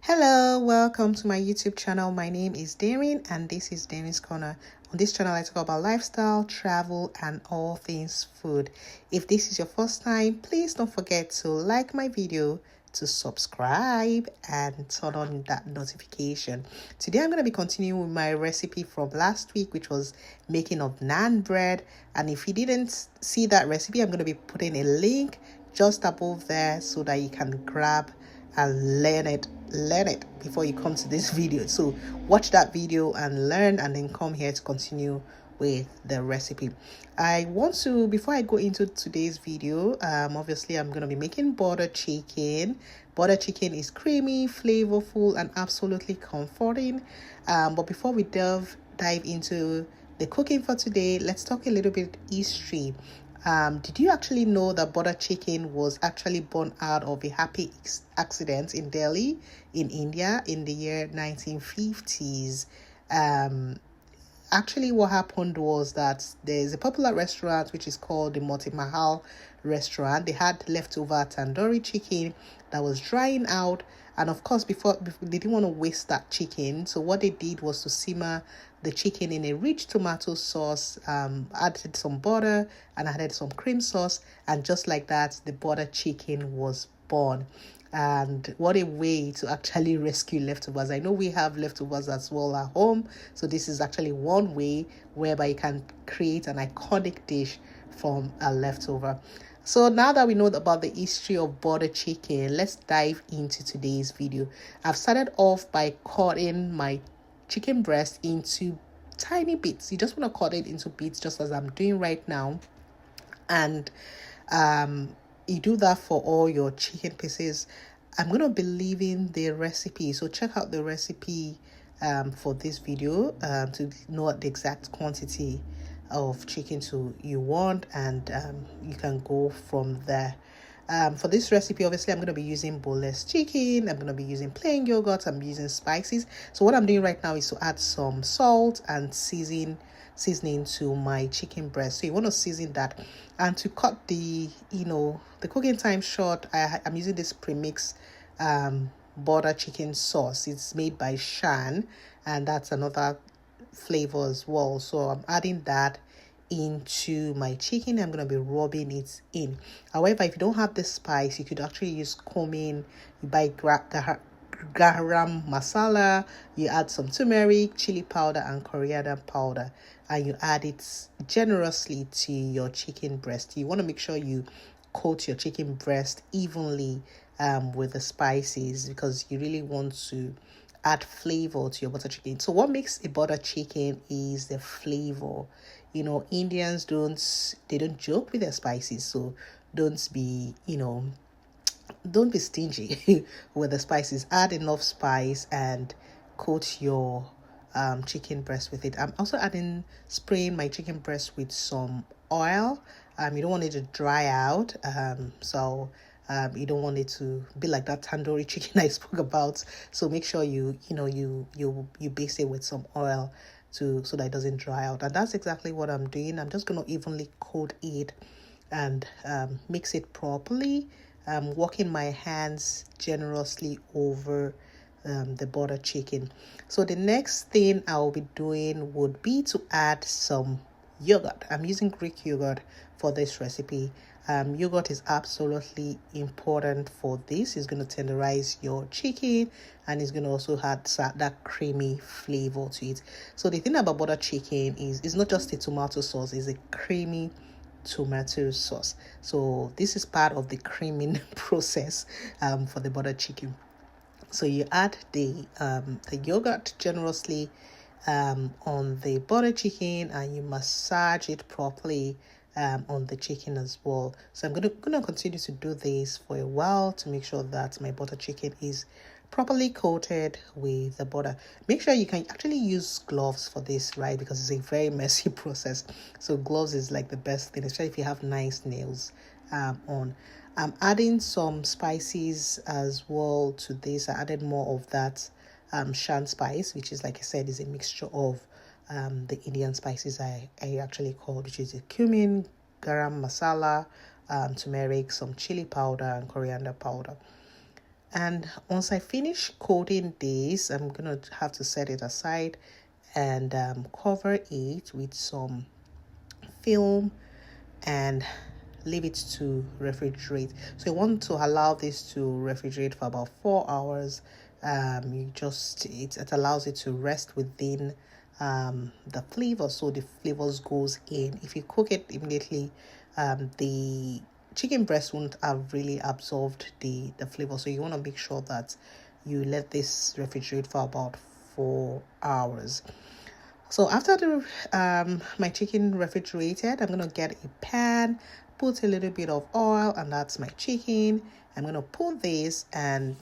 Hello, welcome to my YouTube channel. My name is Darin and this is DerinsCorner. On this channel, I talk about lifestyle, travel, and all things food. If this is your first time, please don't forget to like my video, to subscribe, and turn on that notification. Today, I'm going to be continuing with my recipe from last week, which was making of naan bread. And if you didn't see that recipe, I'm going to be putting a link just above there so that you can grab and learn it before you come to this video. So watch that video and learn, and then come here to continue with the recipe. I want to, before I go into today's video, obviously I'm going to be making butter chicken. Butter chicken is creamy, flavorful, and absolutely comforting. But before we dive into the cooking for today, let's talk a little bit history. Did you actually know that butter chicken was actually born out of a happy accident in Delhi, in India, in the year 1950s? Actually, what happened was that there's a popular restaurant which is called the Moti Mahal restaurant. They had leftover tandoori chicken that was drying out, and of course, before they didn't want to waste that chicken, so what they did was to simmer the chicken in a rich tomato sauce, added some butter and added some cream sauce, and just like that, the butter chicken was born. And what a way to actually rescue leftovers. I know we have leftovers as well at home, so this is actually one way whereby you can create an iconic dish from a leftover. So now that we know about the history of butter chicken, let's dive into today's video. I've started off by cutting my chicken breast into tiny bits. You just want to cut it into bits, just as I'm doing right now. And you do that for all your chicken pieces. I'm going to be leaving the recipe, so check out the recipe for this video to know the exact quantity of chicken you want, and you can go from there. For this recipe, obviously I'm going to be using boneless chicken, I'm going to be using plain yogurt, I'm using spices. So what I'm doing right now is to add some salt and seasoning to my chicken breast. So you want to season that, and to cut the cooking time short, I'm using this premix butter chicken sauce. It's made by Shan, and that's another flavor as well. So I'm adding that into my chicken. I'm going to be rubbing it in. However, if you don't have this spice, you could actually use cumin. You buy garam masala, you add some tumeric, chili powder, and coriander powder, and you add it generously to your chicken breast. You want to make sure you coat your chicken breast evenly with the spices, because you really want to add flavor to your butter chicken. So what makes a butter chicken is the flavor. Indians don't joke with their spices, so don't be stingy with the spices. Add enough spice and coat your chicken breast with it. I'm also spraying my chicken breast with some oil. You don't want it to dry out, so you don't want it to be like that tandoori chicken I spoke about. So make sure you baste it with some oil so that it doesn't dry out. And that's exactly what I'm doing. I'm just going to evenly coat it and mix it properly, walking my hands generously over the butter chicken. So the next thing I'll be doing would be to add some yogurt. I'm using Greek yogurt for this recipe. Yogurt is absolutely important for this. It's going to tenderize your chicken, and it's going to also add that creamy flavor to it. So the thing about butter chicken is it's not just a tomato sauce, it's a creamy tomato sauce. So this is part of the creaming process for the butter chicken. So you add the yogurt generously on the butter chicken, and you massage it properly on the chicken as well. So I'm gonna continue to do this for a while to make sure that my butter chicken is properly coated with the butter. Make sure you can actually use gloves for this, right? Because it's a very messy process. So gloves is like the best thing, especially if you have nice nails on. I'm adding some spices as well to this. I added more of that shan spice, which is, like I said, is a mixture of the Indian spices I actually called, which is a cumin, garam masala, turmeric, some chili powder, and coriander powder. And once I finish coating this, I'm gonna have to set it aside and cover it with some film and leave it to refrigerate. So you want to allow this to refrigerate for about 4 hours. It allows it to rest within the flavor, so the flavors goes in. If you cook it immediately, the chicken breast won't have really absorbed the flavor. So you want to make sure that you let this refrigerate for about 4 hours. So after the my chicken refrigerated, I'm gonna get a pan, put a little bit of oil, and that's my chicken. I'm gonna put this and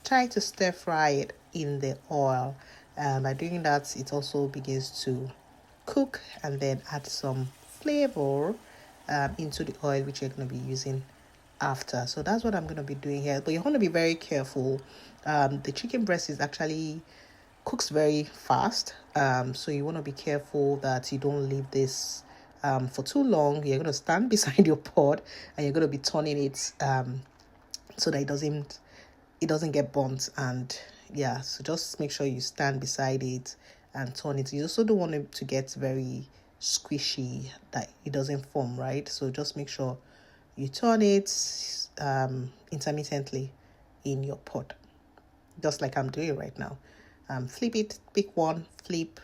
try to stir fry it in the oil. By doing that, it also begins to cook, and then add some flavor into the oil which you're gonna be using after. So that's what I'm gonna be doing here. But you want to be very careful. The chicken breast is actually cooks very fast, so you want to be careful that you don't leave this for too long. You're going to stand beside your pot and you're going to be turning it so that it doesn't get burnt. And yeah, so just make sure you stand beside it and turn it. You also don't want it to get very squishy, that it doesn't form, right? So just make sure you turn it intermittently in your pot, just like I'm doing right now. Flip it, pick one, flip,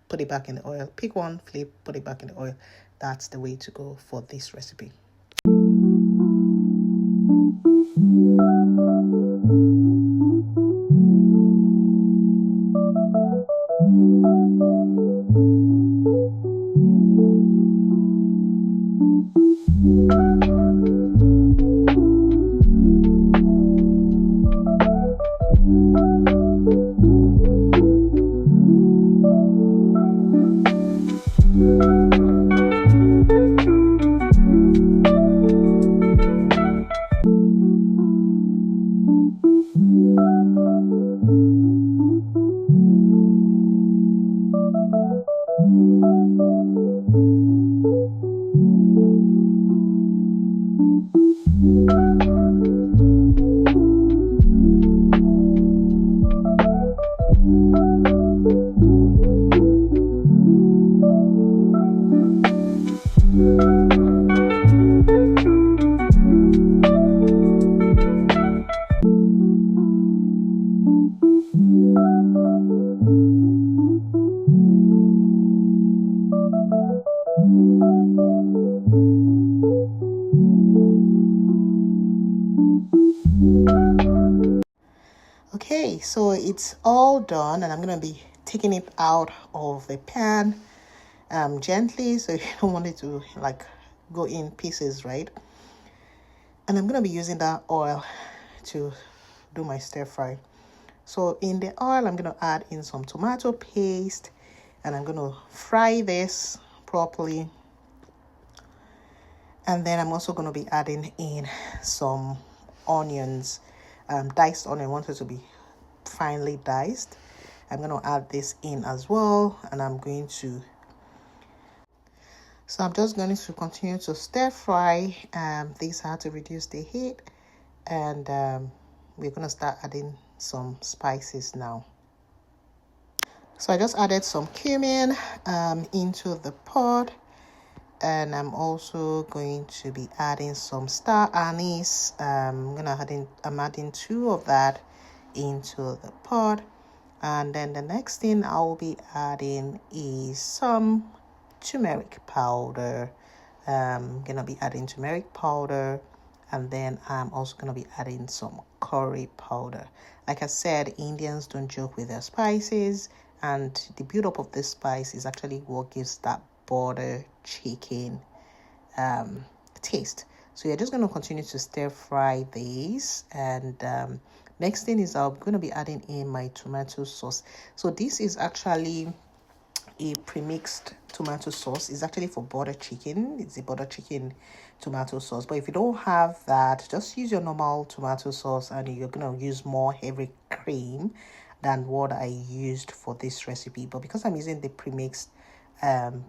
put it back in the oil. Pick one, flip, put it back in the oil. That's the way to go for this recipe. Okay, so it's all done, and I'm gonna be taking it out of the pan gently, so you don't want it to like go in pieces, right? And I'm gonna be using that oil to do my stir fry. So in the oil, I'm gonna add in some tomato paste, and I'm gonna fry this properly. And then I'm also gonna be adding in some onions, diced onion. I want it to be finely diced. I'm going to add this in as well, and I'm just going to continue to stir fry this. I had to reduce the heat, and we're going to start adding some spices now. So I just added some cumin into the pot, and I'm also going to be adding some star anise. I'm adding 2 of that into the pot. And then the next thing I'll be adding is some turmeric powder. I'm gonna be adding turmeric powder, and then I'm also gonna be adding some curry powder. Like I said, Indians don't joke with their spices, and the build-up of this spice is actually what gives that butter chicken taste. So you're just going to continue to stir fry these, and next thing is I'm going to be adding in my tomato sauce. So this is actually a premixed tomato sauce. It's actually for butter chicken. It's a butter chicken tomato sauce, but if you don't have that, just use your normal tomato sauce, and you're going to use more heavy cream than what I used for this recipe. But because I'm using the premixed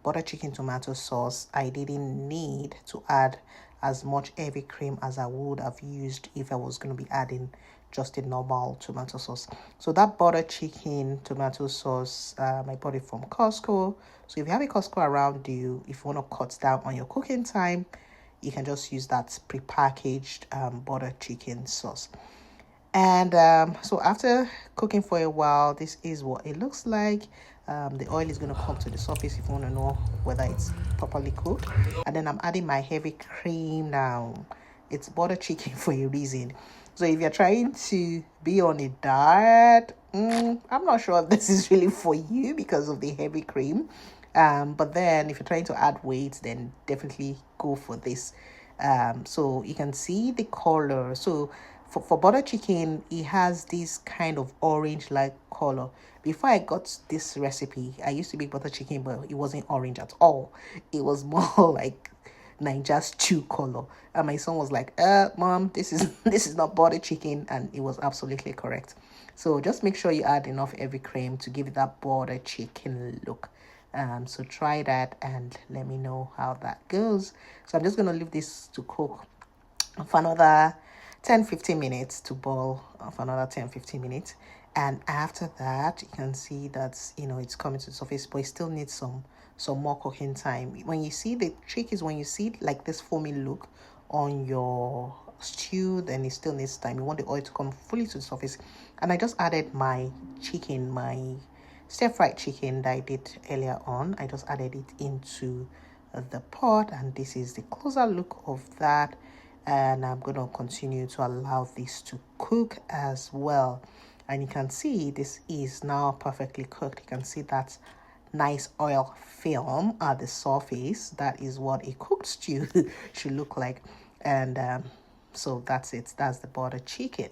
butter chicken tomato sauce, I didn't need to add as much heavy cream as I would have used if I was going to be adding just a normal tomato sauce. So that butter chicken tomato sauce, I bought it from Costco. So if you have a Costco around you, if you want to cut down on your cooking time, you can just use that prepackaged butter chicken sauce. And so after cooking for a while, this is what it looks like. The oil is going to come to the surface if you want to know whether it's properly cooked. And then I'm adding my heavy cream now. It's butter chicken for a reason. So if you're trying to be on a diet, I'm not sure if this is really for you because of the heavy cream. But then if you're trying to add weight, then definitely go for this. So you can see the color. So for butter chicken, it has this kind of orange-like color. Before I got this recipe, I used to make butter chicken, but it wasn't orange at all. It was more like Niger stew color. And my son was like, Mom, this is not butter chicken. And it was absolutely correct. So just make sure you add enough heavy cream to give it that butter chicken look. So try that and let me know how that goes. So I'm just going to leave this to cook for another 10-15 minutes, to boil for another 10-15 minutes. And after that, you can see that it's coming to the surface, but it still needs some more cooking time. When you see, the trick is when you see like this foamy look on your stew, then it still needs time. You want the oil to come fully to the surface. And I just added my chicken, my stir-fried chicken that I did earlier on. I just added it into the pot, and this is the closer look of that. And I'm going to continue to allow this to cook as well. And you can see this is now perfectly cooked. You can see that nice oil film at the surface. That is what a cooked stew should look like. And so that's it. That's the butter chicken.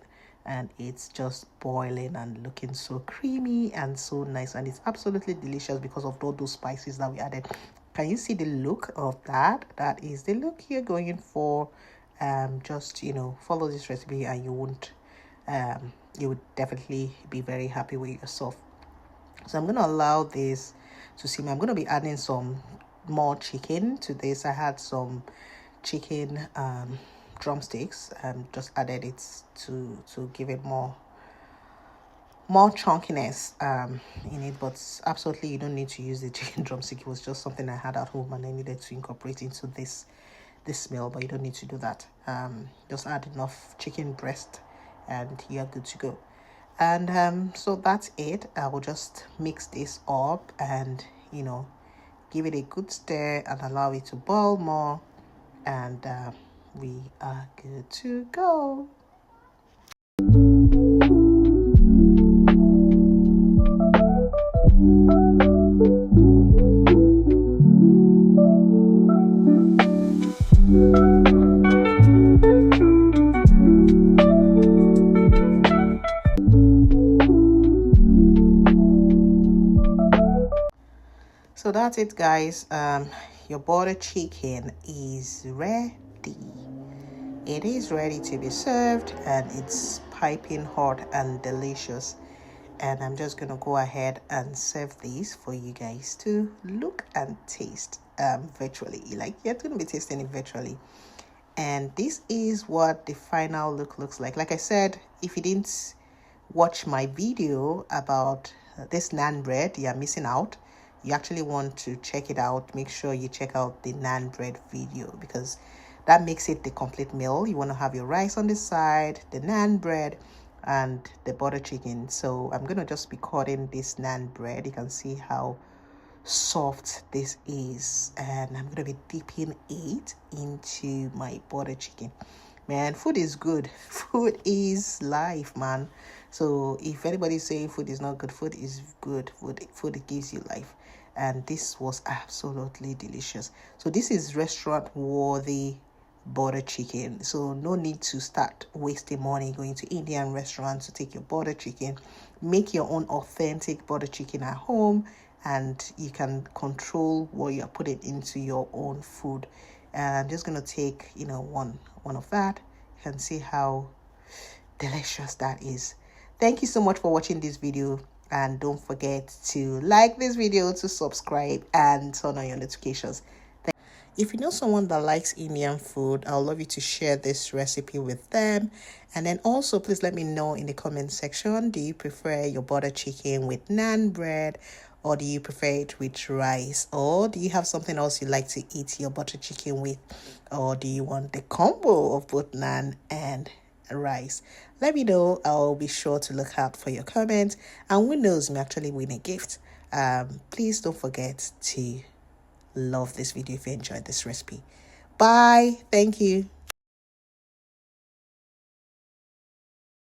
And it's just boiling and looking so creamy and so nice. And it's absolutely delicious because of all those spices that we added. Can you see the look of that? That is the look you're going for. Just follow this recipe and you won't you would definitely be very happy with yourself. So I'm going to allow this to simmer. I'm going to be adding some more chicken to this. I had some chicken drumsticks and just added it to give it more chunkiness in it, but absolutely you don't need to use the chicken drumstick. It was just something I had at home and I needed to incorporate into this meal, but you don't need to do that. Just add enough chicken breast and you're good to go. And so that's it. I will just mix this up and give it a good stir and allow it to boil more, and we are good to go. So that's it, guys. Your butter chicken is ready. It is ready to be served and it's piping hot and delicious. And I'm just gonna go ahead and serve these for you guys to look and taste virtually. You're gonna be tasting it virtually. And this is what the final look looks like. Like I said, if you didn't watch my video about this naan bread, you're missing out. You actually want to check it out. Make sure you check out the naan bread video because that makes it the complete meal. You want to have your rice on the side, the naan bread, and the butter chicken. So I'm going to just be cutting this naan bread. You can see how soft this is. And I'm going to be dipping it into my butter chicken. Man, food is good. Food is life, man. So if anybody's saying food is not good, food is good. Food gives you life. And this was absolutely delicious. So this is restaurant worthy butter chicken. So no need to start wasting money going to Indian restaurants to take your butter chicken. Make your own authentic butter chicken at home, and you can control what you're putting into your own food. And I'm just gonna take one of that. You can see how delicious that is. Thank you so much for watching this video, and don't forget to like this video, to subscribe and turn on your notifications. If you know someone that likes Indian food, I'd love you to share this recipe with them. And then also, please let me know in the comment section, do you prefer your butter chicken with naan bread, or do you prefer it with rice? Or do you have something else you like to eat your butter chicken with? Or do you want the combo of both naan and rice? Let me know. I'll be sure to look out for your comments. And who knows, may actually win a gift. Please don't forget to love this video if you enjoyed this recipe. Bye. Thank you.